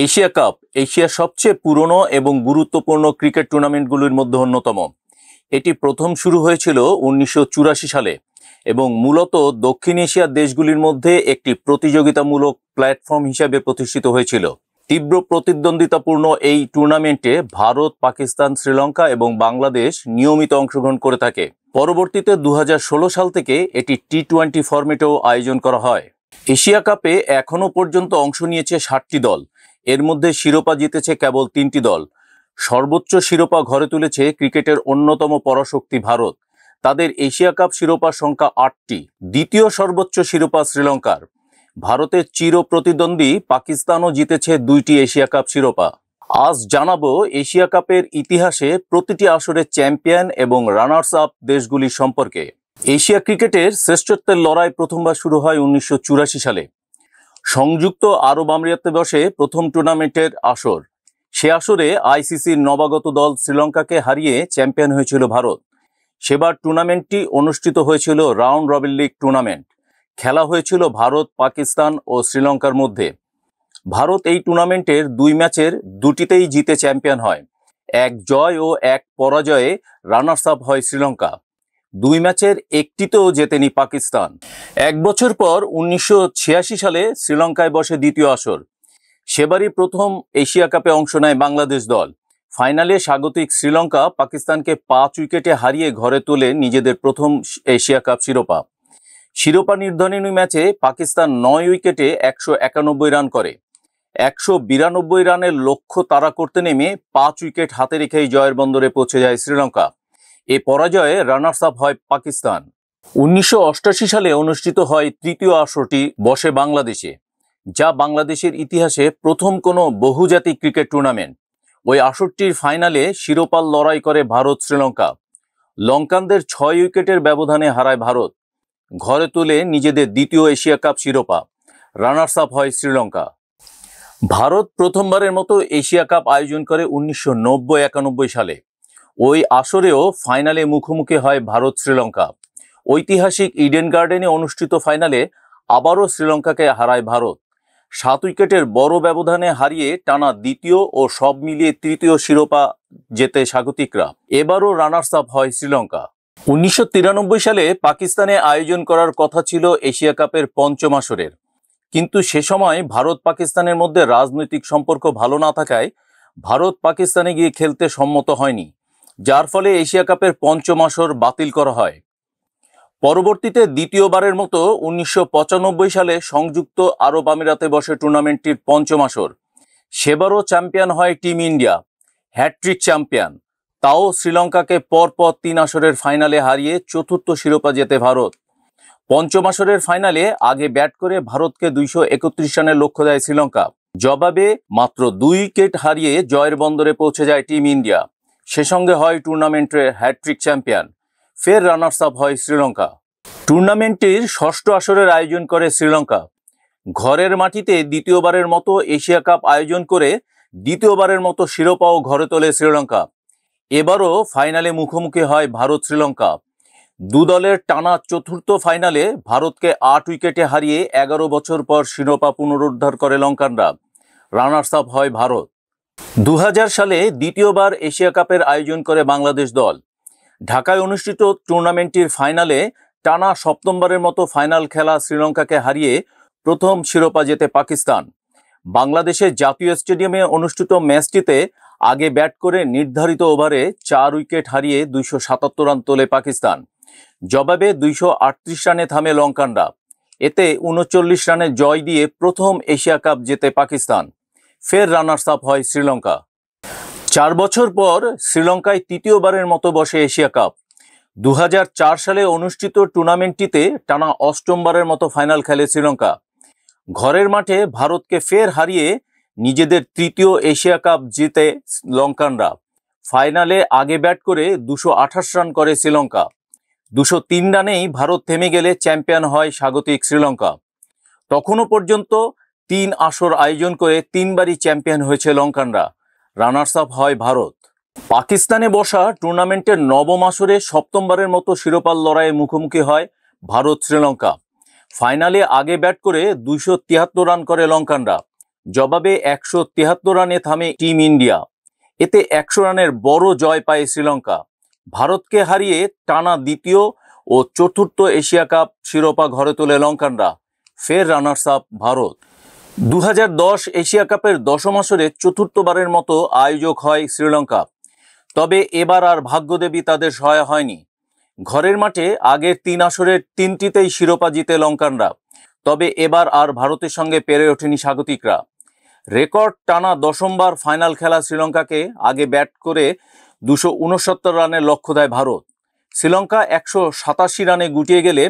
Asia cup এশিয়ার সবচেয়ে পুরনো এবং গুরুত্বপূর্ণ ক্রিকেট টুর্নামেন্টগুলোর মধ্যে অন্যতম। এটি প্রথম শুরু হয়েছিল 1984 সালে এবং মূলত দক্ষিণ এশিয়ার দেশগুলির মধ্যে একটি প্রতিযোগিতামূলক প্ল্যাটফর্ম হিসেবে প্রতিষ্ঠিত হয়েছিল। তীব্র প্রতিদ্বন্দ্বিতাপূর্ণ এই টুর্নামেন্টে ভারত, পাকিস্তান, শ্রীলঙ্কা এবং বাংলাদেশ নিয়মিত অংশগ্রহণ করে থাকে। পরবর্তীতে 2016 সাল থেকে এটি টি-20 ফরম্যাটেও আয়োজন করা হয়। এশিয়া কাপে এখনও পর্যন্ত অংশ নিয়েছে 60টি দল। এর মধ্যে শিরোপা জিতেছে কেবল 3টি দল। সর্বোচ্চ শিরোপা ঘরে তুলেছে ক্রিকেটের অন্যতম পরাশক্তি ভারত। তাদের এশিয়া কাপ শিরোপার সংখ্যা 8টি। দ্বিতীয় সর্বোচ্চ শিরোপা শ্রীলঙ্কার। ভারতের চির প্রতিদ্বন্দ্বী পাকিস্তানও জিতেছে 2টি এশিয়া কাপ শিরোপা। আজ জানাবো এশিয়া কাপের ইতিহাসে প্রতিটি আসরের চ্যাম্পিয়ন এবং রানার্স আপ দেশগুলি সম্পর্কে। এশিয়া ক্রিকেটের শ্রেষ্ঠত্বের লড়াই প্রথমবার শুরু হয় 1984 সালে। সংযুক্ত আরব আমিরাতে বসে প্রথম টুর্নামেন্টের আসর। সে আসরে আইসিসির নবাগত দল শ্রীলঙ্কাকে হারিয়ে চ্যাম্পিয়ন হয়েছিল ভারত। সেবার টুর্নামেন্টটি অনুষ্ঠিত হয়েছিল রাউন্ড রবিন লিগ টুর্নামেন্ট। খেলা হয়েছিল ভারত, পাকিস্তান ও শ্রীলঙ্কার মধ্যে। ভারত এই টুর্নামেন্টের 2 ম্যাচের 2টিতেই জিতে চ্যাম্পিয়ন হয়। 1 জয় ও 1 পরাজয়ে রানার্স আপ হয় শ্রীলঙ্কা। 2 ম্যাচের 1টিতেও জেতেনি পাকিস্তান। 1 বছর পর 1986 সালে শ্রীলঙ্কায় বসে দ্বিতীয় আসর। সেবারই প্রথম এশিয়া কাপে অংশ নেয় বাংলাদেশ দল। ফাইনালে স্বাগতিক শ্রীলঙ্কা পাকিস্তানকে 5 উইকেটে হারিয়ে ঘরে তোলে নিজেদের প্রথম এশিয়া কাপ শিরোপা। শিরোপা নির্ধারণী ম্যাচে পাকিস্তান 9 উইকেটে 191 রান করে। 192 রানের লক্ষ্য তাড়া করতে নেমে 5 উইকেট হাতে রেখেই জয়ের বন্দরে পৌঁছে যায় শ্রীলঙ্কা। এ পরাজয়ে রানার্স আপ হয় পাকিস্তান। 1988 সালে অনুষ্ঠিত হয় তৃতীয় আসরটি বসে বাংলাদেশে, যা বাংলাদেশের ইতিহাসে প্রথম কোনো বহুজাতিক ক্রিকেট টুর্নামেন্ট। ওই আসরটির ফাইনালে শিরোপার লড়াই করে ভারত শ্রীলঙ্কা। লঙ্কানদের 6 উইকেটের ব্যবধানে হারায় ভারত। ঘরে তোলে নিজেদের দ্বিতীয় এশিয়া কাপ শিরোপা। রানার্স আপ হয় শ্রীলঙ্কা। ভারত প্রথমবারের মতো এশিয়া কাপ আয়োজন করে 1990-91 সালে। ওই আসরেও ফাইনালে মুখোমুখি হয় ভারত শ্রীলঙ্কা। ঐতিহাসিক ইডেন গার্ডেনে অনুষ্ঠিত ফাইনালে আবারও শ্রীলঙ্কাকে হারায় ভারত। 7 উইকেটের বড় ব্যবধানে হারিয়ে টানা দ্বিতীয় ও সব মিলিয়ে তৃতীয় শিরোপা জেতে স্বাগতিকরা। এবারও রানার্স আপ হয় শ্রীলঙ্কা। 1993 সালে পাকিস্তানে আয়োজন করার কথা ছিল এশিয়া কাপের 5ম আসরের, কিন্তু সে সময় ভারত পাকিস্তানের মধ্যে রাজনৈতিক সম্পর্ক ভালো না থাকায় ভারত পাকিস্তানে গিয়ে খেলতে সম্মত হয়নি, যার ফলে এশিয়া কাপের 5ম আসর বাতিল করা হয়। পরবর্তীতে দ্বিতীয়বারের মতো 1995 সালে সংযুক্ত আরব আমিরাতে বসে টুর্নামেন্টটির 5ম আসর। সেবারও চ্যাম্পিয়ন হয় টিম ইন্ডিয়া, হ্যাট্রিক চ্যাম্পিয়ন। তাও শ্রীলঙ্কাকে পরপর 3 আসরের ফাইনালে হারিয়ে চতুর্থ শিরোপা জেতে ভারত। 5ম আসরের ফাইনালে আগে ব্যাট করে ভারতকে 231 রানের লক্ষ্য দেয় শ্রীলঙ্কা। জবাবে মাত্র 2 উইকেট হারিয়ে জয়ের বন্দরে পৌঁছে যায় টিম ইন্ডিয়া। সে সঙ্গে হয় টুর্নামেন্টের হ্যাট্রিক চ্যাম্পিয়ন। ফের রানার্স আপ হয় শ্রীলঙ্কা। টুর্নামেন্টটির 6ষ্ঠ আসরের আয়োজন করে শ্রীলঙ্কা। ঘরের মাটিতে দ্বিতীয়বারের মতো এশিয়া কাপ আয়োজন করে দ্বিতীয়বারের মতো শিরোপাও ঘরে তোলে শ্রীলঙ্কা। এবারও ফাইনালে মুখোমুখি হয় ভারত শ্রীলঙ্কা। 2 দলের টানা চতুর্থ ফাইনালে ভারতকে 8 উইকেটে হারিয়ে 11 বছর পর শিরোপা পুনরুদ্ধার করে লঙ্কানরা। রানার্স আপ হয় ভারত। 2000 সালে দ্বিতীয়বার এশিয়া কাপের আয়োজন করে বাংলাদেশ দল। ঢাকায় অনুষ্ঠিত টুর্নামেন্টটির ফাইনালে টানা 7মবারের মতো ফাইনাল খেলা শ্রীলঙ্কাকে হারিয়ে প্রথম শিরোপা জেতে পাকিস্তান। বাংলাদেশের জাতীয় স্টেডিয়ামে অনুষ্ঠিত ম্যাচটিতে আগে ব্যাট করে নির্ধারিত ওভারে 4 উইকেট হারিয়ে 277 রান তোলে পাকিস্তান। জবাবে 238 রানে থামে লঙ্কানরা। এতে 39 রানে জয় দিয়ে প্রথম এশিয়া কাপ জেতে পাকিস্তান। ফের রানার্স আপ হয় শ্রীলঙ্কা। 4 বছর পর শ্রীলঙ্কায় তৃতীয়বারের মতো বসে এশিয়া কাপ। 2004 সালে অনুষ্ঠিত টুর্নামেন্টটিতে টানা 8মবারের মতো ফাইনাল খেলে শ্রীলঙ্কা। ঘরের মাঠে ভারতকে ফের হারিয়ে নিজেদের তৃতীয় এশিয়া কাপ জিতে লঙ্কানরা। ফাইনালে আগে ব্যাট করে 228 রান করে শ্রীলঙ্কা। 203 রানেই ভারত থেমে গেলে চ্যাম্পিয়ন হয় স্বাগতিক শ্রীলঙ্কা। তখনও পর্যন্ত 3 আসর আয়োজন করে 3বারই চ্যাম্পিয়ন হয়েছে লঙ্কানরা। রানার্স আপ হয় ভারত। পাকিস্তানে বসা টুর্নামেন্টের 9ম আসরে 7মবারের মতো শিরোপার লড়াইয়ে মুখোমুখি হয় ভারত শ্রীলঙ্কা। ফাইনালে আগে ব্যাট করে 273 রান করে লঙ্কানরা। জবাবে 173 রানে থামে টিম ইন্ডিয়া। এতে 100 রানের বড় জয় পায় শ্রীলঙ্কা। ভারতকে হারিয়ে টানা দ্বিতীয় ও চতুর্থ এশিয়া কাপ শিরোপা ঘরে তোলে লঙ্কানরা। ফের রানার্স আপ ভারত। 2010 এশিয়া কাপের দশম আসরে চতুর্থবারের মতো আয়োজক হয় শ্রীলঙ্কা। তবে এবার আর ভাগ্যদেবী তাদের সহায় হয়নি। ঘরের মাঠে আগের 3 আসরের 3টিতেই শিরোপা জিতে লঙ্কানরা। তবে এবার আর ভারতের সঙ্গে পেরে ওঠেনি স্বাগতিকরা। রেকর্ড টানা দশমবার ফাইনাল খেলা শ্রীলঙ্কাকে আগে ব্যাট করে 269 রানের লক্ষ্য দেয় ভারত। শ্রীলঙ্কা 187 রানে গুটিয়ে গেলে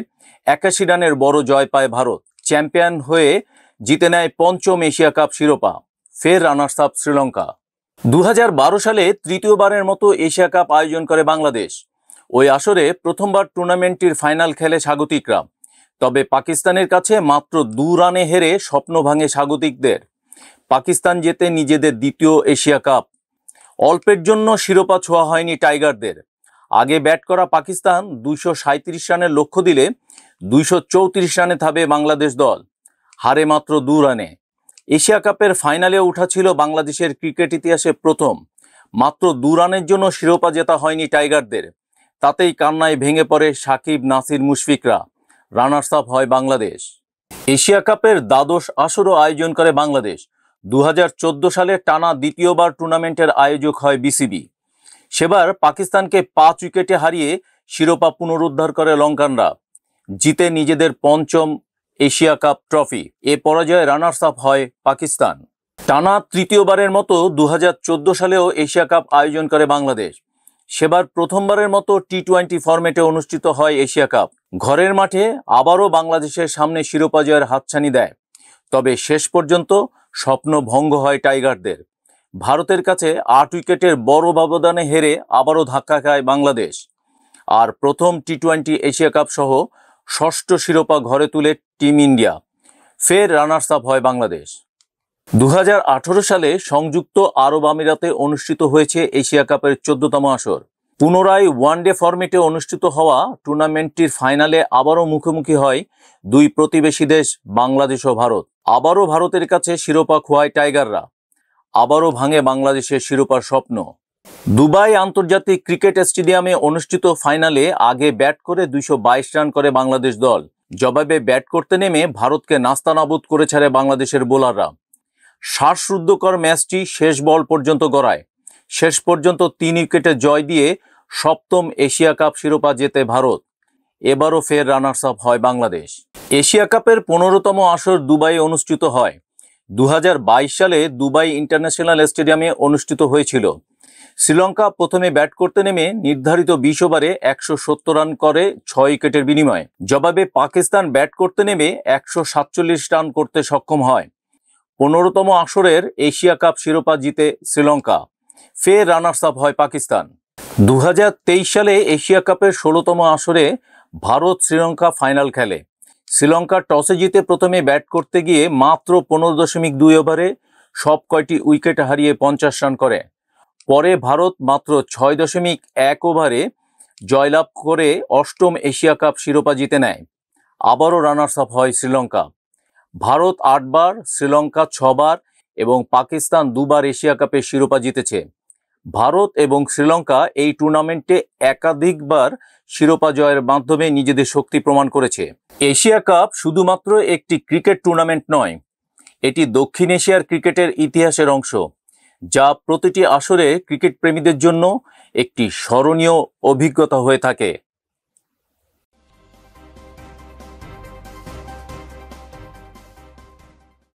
81 রানের বড় জয় পায় ভারত। চ্যাম্পিয়ন হয়ে জিতে নেয় পঞ্চম এশিয়া কাপ শিরোপা। ফের রানার্স আপ শ্রীলঙ্কা। 2012 সালে তৃতীয়বারের মতো এশিয়া কাপ আয়োজন করে বাংলাদেশ। ওই আসরে প্রথমবার টুর্নামেন্টটির ফাইনাল খেলে স্বাগতিকরা। তবে পাকিস্তানের কাছে মাত্র 2 রানে হেরে স্বপ্ন ভাঙে স্বাগতিকদের। পাকিস্তান জেতে নিজেদের দ্বিতীয় এশিয়া কাপ। অল্পের জন্য শিরোপা ছোঁয়া হয়নি টাইগারদের। আগে ব্যাট করা পাকিস্তান 237 রানের লক্ষ্য দিলে 234 রানে থামে বাংলাদেশ দল, হারে মাত্র 2 রানে। এশিয়া কাপের ফাইনালে ওঠা ছিল বাংলাদেশের ক্রিকেট ইতিহাসে প্রথম। মাত্র 2 রানের জন্য শিরোপা জেতা হয়নি টাইগারদের। তাতেই কান্নায় ভেঙে পড়ে সাকিব, নাসির, মুশফিকরা। রানার্স আপ হয় বাংলাদেশ। এশিয়া কাপের দ্বাদশ আসরও আয়োজন করে বাংলাদেশ। 2014 সালে টানা দ্বিতীয়বার টুর্নামেন্টের আয়োজক হয় বিসিবি। সেবার পাকিস্তানকে 5 উইকেটে হারিয়ে শিরোপা পুনরুদ্ধার করে লঙ্কানরা, জিতে নিজেদের পঞ্চম এশিয়া কাপ ট্রফি। এ পরাজয়ে রানার্স আপ হয় পাকিস্তান। টানা তৃতীয়বারের মতো 2014 সালেও এশিয়া কাপ আয়োজন করে বাংলাদেশ। সেবার প্রথমবারের মতো টি-20 ফরম্যাটে অনুষ্ঠিত হয় এশিয়া কাপ। ঘরের মাঠে আবারও বাংলাদেশের সামনে শিরোপা জয়ের হাতছানি দেয়। তবে শেষ পর্যন্ত স্বপ্ন ভঙ্গ হয় টাইগারদের। ভারতের কাছে 8 উইকেটের বড় ব্যবধানে হেরে আবারও ধাক্কা খায় বাংলাদেশ। আর প্রথম টি-20 এশিয়া কাপ সহ ষষ্ঠ শিরোপা ঘরে তুলে টিম ইন্ডিয়া। ফের রানার্স আপ হয় বাংলাদেশ। 2018 সালে সংযুক্ত আরব আমিরাতে অনুষ্ঠিত হয়েছে এশিয়া কাপের 14তম আসর। পুনরায় ওয়ানডে ফরম্যাটে অনুষ্ঠিত হওয়া টুর্নামেন্টটির ফাইনালে আবারও মুখোমুখি হয় দুই প্রতিবেশী দেশ বাংলাদেশ ও ভারত। আবারও ভারতের কাছে শিরোপা খোয়ায় টাইগাররা। আবারও ভাঙে বাংলাদেশের শিরোপার স্বপ্ন। দুবাই আন্তর্জাতিক ক্রিকেট স্টেডিয়ামে অনুষ্ঠিত ফাইনালে আগে ব্যাট করে 222 রান করে বাংলাদেশ দল। জবাবে ব্যাট করতে নেমে ভারতকে নাস্তানাবুদ করে ছাড়ে বাংলাদেশের বোলাররা। শ্বাসরুদ্ধকর ম্যাচটি শেষ বল পর্যন্ত গড়ায়। শেষ পর্যন্ত 3 উইকেটে জয় দিয়ে সপ্তম এশিয়া কাপ শিরোপা জেতে ভারত। এবারও ফের রানার্স আপ হয় বাংলাদেশ। এশিয়া কাপের 15তম আসর দুবাইয়ে অনুষ্ঠিত হয়। 2022 সালে দুবাই ইন্টারন্যাশনাল স্টেডিয়ামে অনুষ্ঠিত হয়েছিল। শ্রীলঙ্কা প্রথমে ব্যাট করতে নেমে নির্ধারিত 20 ওভারে 170 রান করে 6 উইকেটের বিনিময়ে। জবাবে পাকিস্তান ব্যাট করতে নেমে 147 রান করতে সক্ষম হয়। 15তম আসরের এশিয়া কাপ শিরোপা জিতে শ্রীলঙ্কা। ফের রানার্স আপ হয় পাকিস্তান। 2023 সালে এশিয়া কাপের 16তম আসরে ভারত শ্রীলঙ্কা ফাইনাল খেলে। শ্রীলঙ্কা টসে জিতে প্রথমে ব্যাট করতে গিয়ে মাত্র 15.2 ওভারে সব কয়টি উইকেট হারিয়ে 50 রান করে। পরে ভারত মাত্র 6.1 ওভারে জয়লাভ করে অষ্টম এশিয়া কাপ শিরোপা জিতে নেয়। আবারও রানার্স আপ হয় শ্রীলঙ্কা। ভারত 8 বার, শ্রীলঙ্কা 6 বার এবং পাকিস্তান 2 বার এশিয়া কাপের শিরোপা জিতেছে। ভারত এবং শ্রীলঙ্কা এই টুর্নামেন্টে একাধিকবার শিরোপা জয়ের মাধ্যমে নিজেদের শক্তি প্রমাণ করেছে। এশিয়া কাপ শুধুমাত্র একটি ক্রিকেট টুর্নামেন্ট নয়, এটি দক্ষিণ এশিয়ার ক্রিকেটের ইতিহাসের অংশ, যা প্রতিটি আসরে ক্রিকেট প্রেমীদের জন্য একটি স্মরণীয় অভিজ্ঞতা হয়ে থাকে।